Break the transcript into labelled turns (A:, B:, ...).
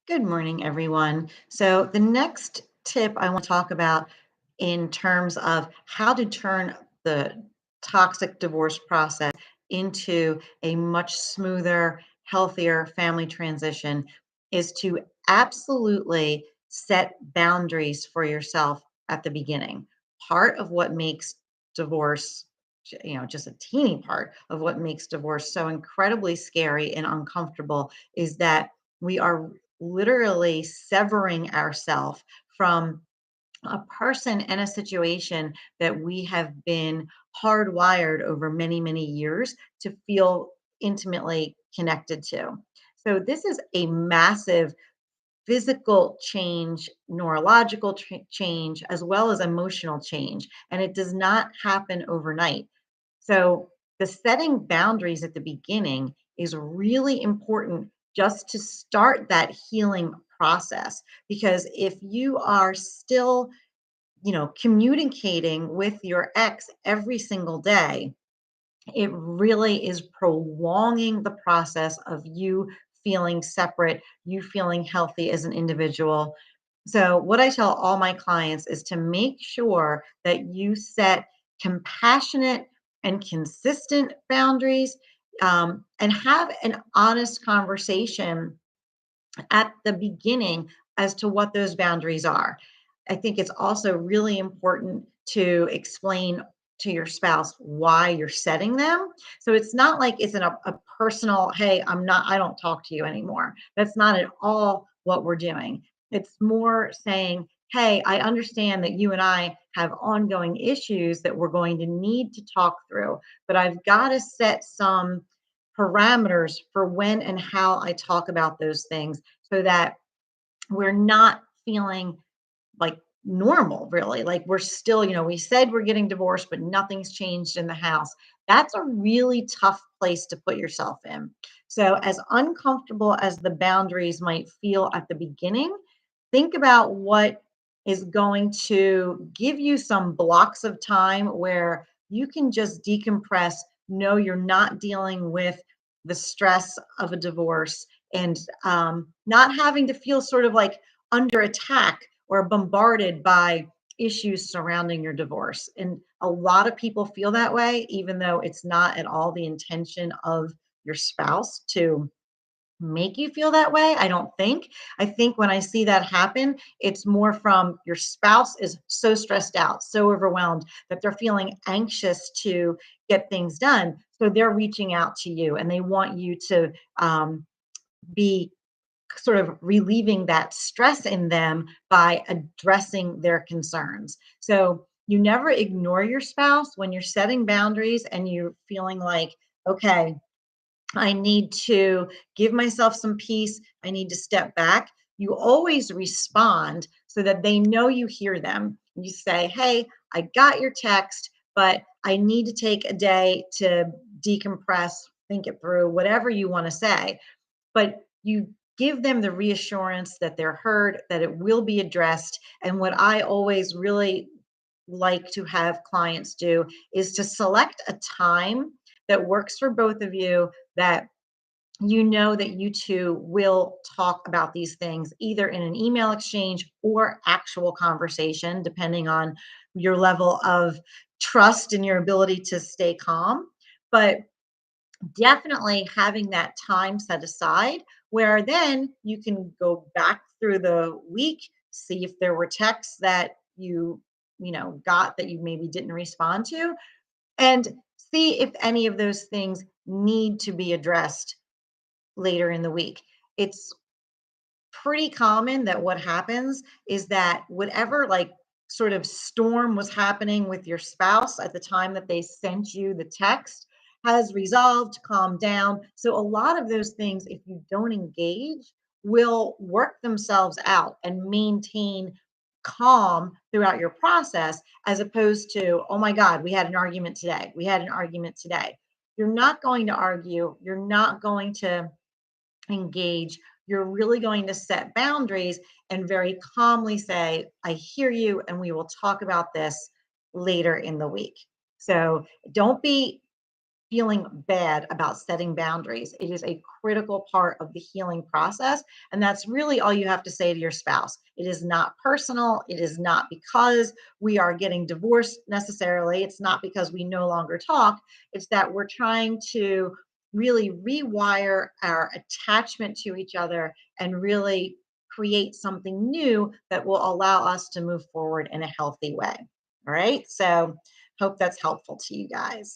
A: Good morning, everyone. So, the next tip I want to talk about in terms of how to turn the toxic divorce process into a much smoother, healthier family transition is to absolutely set boundaries for yourself at the beginning. Part of what makes divorce, just a teeny part of what makes divorce so incredibly scary and uncomfortable is that we are literally severing ourselves from a person and a situation that we have been hardwired over many, many years to feel intimately connected to. So, this is a massive physical change, neurological change, as well as emotional change. And it does not happen overnight. So, the setting boundaries at the beginning is really important just to start that healing process. Because if you are still, communicating with your ex every single day, it really is prolonging the process of you feeling separate, you feeling healthy as an individual. So, what I tell all my clients is to make sure that you set compassionate and consistent boundaries, and have an honest conversation at the beginning as to what those boundaries are. I think it's also really important to explain to your spouse why you're setting them. So it's not like it's a personal, hey, I don't talk to you anymore. That's not at all what we're doing. It's more saying, hey, I understand that you and I have ongoing issues that we're going to need to talk through, but I've got to set some parameters for when and how I talk about those things so that we're not feeling like normal, really. Like we're still, we said we're getting divorced, but nothing's changed in the house. That's a really tough place to put yourself in. So, as uncomfortable as the boundaries might feel at the beginning, think about what is going to give you some blocks of time where you can just decompress, know you're not dealing with the stress of a divorce and not having to feel sort of like under attack or bombarded by issues surrounding your divorce. And a lot of people feel that way, even though it's not at all the intention of your spouse to make you feel that way. I don't think. I think when I see that happen, it's more from your spouse is so stressed out, so overwhelmed that they're feeling anxious to get things done. So they're reaching out to you and they want you to be sort of relieving that stress in them by addressing their concerns. So you never ignore your spouse when you're setting boundaries and you're feeling like, okay, I need to give myself some peace. I need to step back. You always respond so that they know you hear them. You say, hey, I got your text, but I need to take a day to decompress, think it through, whatever you want to say. But you give them the reassurance that they're heard, that it will be addressed. And what I always really like to have clients do is to select a time that works for both of you, that you know that you two will talk about these things either in an email exchange or actual conversation, depending on your level of trust and your ability to stay calm. But definitely having that time set aside where then you can go back through the week, see if there were texts that you got that you maybe didn't respond to, and see if any of those things need to be addressed later in the week. It's pretty common that what happens is that whatever like sort of storm was happening with your spouse at the time that they sent you the text has resolved, calmed down. So a lot of those things, if you don't engage, will work themselves out and maintain calm throughout your process, as opposed to, oh my God, we had an argument today. We had an argument today. You're not going to argue. You're not going to engage. You're really going to set boundaries and very calmly say, I hear you, and we will talk about this later in the week. So don't be feeling bad about setting boundaries. It is a critical part of the healing process. And that's really all you have to say to your spouse. It is not personal. It is not because we are getting divorced necessarily. It's not because we no longer talk. It's that we're trying to really rewire our attachment to each other and really create something new that will allow us to move forward in a healthy way. All right. So, hope that's helpful to you guys.